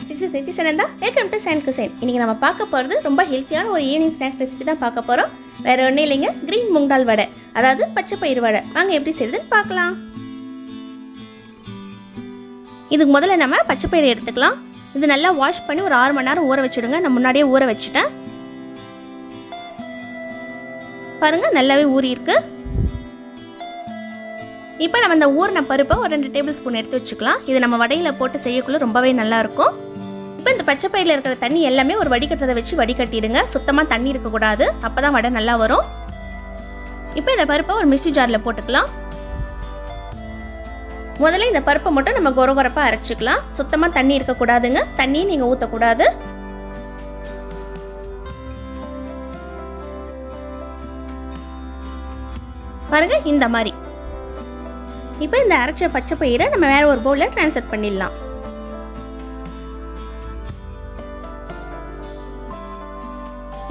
this is Niti Sananda. Welcome to Cuisine. இன்னைக்கு நம்ம பார்க்க போறது ரொம்ப ஹெல்த்தியான ஒரு ஈவினிங் ஸ்நாக் ரெசிபி தான் பார்க்க போறோம். வேற ஒண்ணும் இல்லைங்க, green moong dal vada. அதாவது பச்சை பயிறு வடை. வாங்க எப்படி செய்யறதுன்னு பார்க்கலாம். இதுக்கு முதல்ல நம்ம பச்சை பயிறு எடுத்துக்கலாம். இது நல்லா வாஷ் பண்ணி ஒரு 6 மணி நேரம் ஊற வச்சிடுங்க. நான் முன்னாடியே ஊற வச்சிட்டேன். பாருங்க நல்லாவே ஊறி இருக்கு. இப்போ நம்ம இந்த ஊறின பருப்பை ஒரு 2 டேபிள் ஸ்பூன் எடுத்து வச்சுக்கலாம். இது நம்ம வடையில் போட்டு செய்யக்குள்ள ரொம்பவே நல்லா இருக்கும். இப்போ இந்த பச்சை பயிரில் இருக்கிற தண்ணி எல்லாமே ஒரு வடிகட்டுறதை வச்சு வடிகட்டிடுங்க. சுத்தமாக தண்ணி இருக்கக்கூடாது, அப்போ தான் வடை நல்லா வரும். இப்போ இந்த பருப்பை ஒரு மிக்ஸி ஜாரில் போட்டுக்கலாம். முதல்ல இந்த பருப்பை மட்டும் நம்ம கொரகொரப்பாக அரைச்சிக்கலாம். சுத்தமாக தண்ணி இருக்கக்கூடாதுங்க, தண்ணியும் நீங்கள் ஊற்றக்கூடாது. பாருங்க இந்த மாதிரி. இப்போ இந்த அரைச்ச பச்சை பயிரை நம்ம வேற ஒரு பவுலில் ட்ரான்ஸ்ஃபர் பண்ணிடலாம்.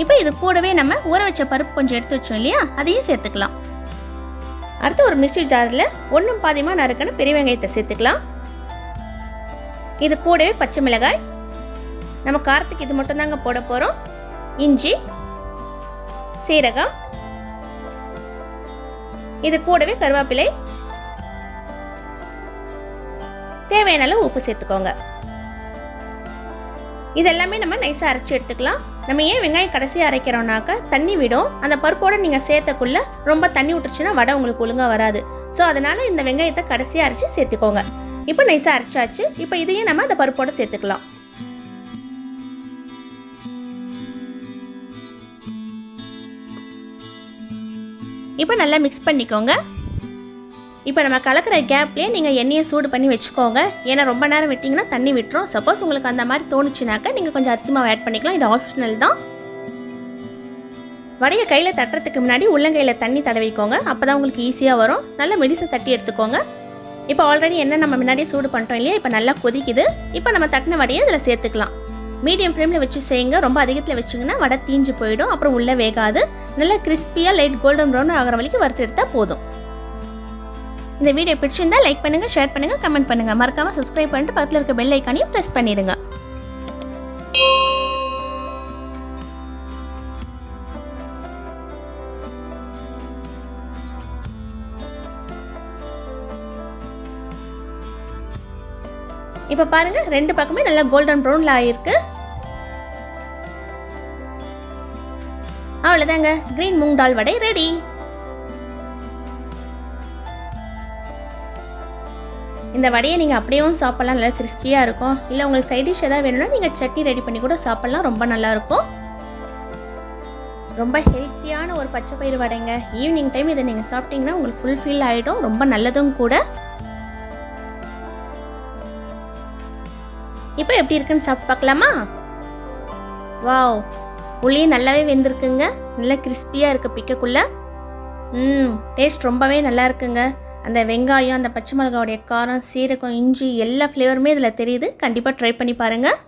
இப்போ இது கூடவே நம்ம ஊற வச்ச பருப்பு கொஞ்சம் எடுத்து வச்சோம் இல்லையா, அதையும் சேர்த்துக்கலாம். அடுத்து ஒரு மிக்ஸி ஜாரில் 1 பாதியமாக நறுக்கின பெரிய வெங்காயத்தை சேர்த்துக்கலாம். இது கூடவே பச்சை மிளகாய், நம்ம காரத்துக்கு இது மட்டும் தாங்க போட போகிறோம். இஞ்சி, சீரகம், இது கூடவே கருவேப்பிலை, தேவையான அளவு உப்பு சேர்த்துக்கோங்க. இதெல்லாமே நம்ம நைஸாக அரைச்சி எடுத்துக்கலாம். நம்ம ஏன் வெங்காயம் கடைசியாக அரைக்கிறோம்னாக்கா தண்ணி விடும். அந்த பருப்போடு நீங்கள் சேர்த்தக்குள்ள ரொம்ப தண்ணி விட்டுருச்சுன்னா வடை உங்களுக்கு ஒழுங்காக வராது. ஸோ அதனால் இந்த வெங்காயத்தை கடைசியாக அரைச்சி சேர்த்துக்கோங்க. இப்போ நைஸாக அரைச்சாச்சு. இப்போ இதையும் நம்ம அந்த பருப்போடு சேர்த்துக்கலாம். இப்போ நல்லா மிக்ஸ் பண்ணிக்கோங்க. இப்போ நம்ம கலக்கிற கேப்லேயே நீங்கள் எண்ணெயை சூடு பண்ணி வச்சுக்கோங்க. ஏன்னா ரொம்ப நேரம் விட்டிங்கன்னா தண்ணி விட்டுரும். சப்போஸ் உங்களுக்கு அந்த மாதிரி தோணுச்சுனாக்கா நீங்கள் கொஞ்சம் அரிசி மாவு ஆட் பண்ணிக்கலாம். இது ஆப்ஷனல் தான். வடையை கையில் தட்டுறதுக்கு முன்னாடி உள்ளங்கையில் தண்ணி தடவிக்கோங்க. அப்போ தான் உங்களுக்கு ஈஸியாக வரும். நல்லா மெலிசை தட்டி எடுத்துக்கோங்க. இப்போ ஆல்ரெடி எண்ணெய் நம்ம முன்னாடியே சூடு பண்ணிட்டோம் இல்லையா, இப்போ நல்லா கொதிக்குது. இப்போ நம்ம தட்டின வடையை இதில் சேர்த்துக்கலாம். மீடியம் ஃப்ளேமில் வச்சு செய்யுங்க. ரொம்ப அதிகத்தில் வச்சிங்கன்னா வடை தீஞ்சு போயிடும், அப்புறம் உள்ளே வேகாது. நல்லா கிறிஸ்பியாக லைட் கோல்டன் ப்ரௌன் ஆகிற வரைக்கும் வறுத்து எடுத்தால் போதும். இந்த வீடியோ பிடிச்சிருந்தா லைக் பண்ணுங்கள், ஷேர் பண்ணுங்கள், கமெண்ட் பண்ணுங்கள். மறக்காமல் சப்ஸ்கிரைப் பண்ணிட்டு பக்கத்தில் இருக்க பெல் ஐக்கானையும் ப்ரெஸ் பண்ணிடுங்க. இப்போ பாருங்க 2 பக்கமே நல்லா கோல்டன் ப்ரௌன்ல ஆயிருக்கு. அவ்வளோதாங்க, கிரீன் மூங் டால் வடை ரெடி. இந்த வடையை நீங்கள் அப்படியேவும் சாப்பிட்லாம், நல்லா கிறிஸ்பியாக இருக்கும். இல்லை உங்களுக்கு சைட் டிஷ் எதாவது வேணும்னா நீங்கள் சட்னி ரெடி பண்ணி கூட சாப்பிட்லாம், ரொம்ப நல்லாயிருக்கும். ரொம்ப ஹெல்த்தியான ஒரு பச்சை பயிறு வடைங்க. ஈவினிங் டைம் இதை நீங்கள் சாப்பிட்டீங்கன்னா உங்களுக்கு ஃபுல்ஃபில் ஆகிடும், ரொம்ப நல்லதும் கூட. இப்போ எப்படி இருக்குன்னு சாப்பிட்டு பார்க்கலாமா? வாவ், உள்ளே நல்லாவே வெந்திருக்குங்க. நல்லா கிறிஸ்பியாக இருக்குது பிக்கக்குள்ளே. டேஸ்ட் ரொம்பவே நல்லா இருக்குங்க. அந்த வெங்காயம், அந்த பச்சை மிளகாவுடைய காரம், சீரகம், இஞ்சி எல்லா ஃப்ளேவருமே இதில் தெரியுது. கண்டிப்பாக ட்ரை பண்ணி பாருங்கள்.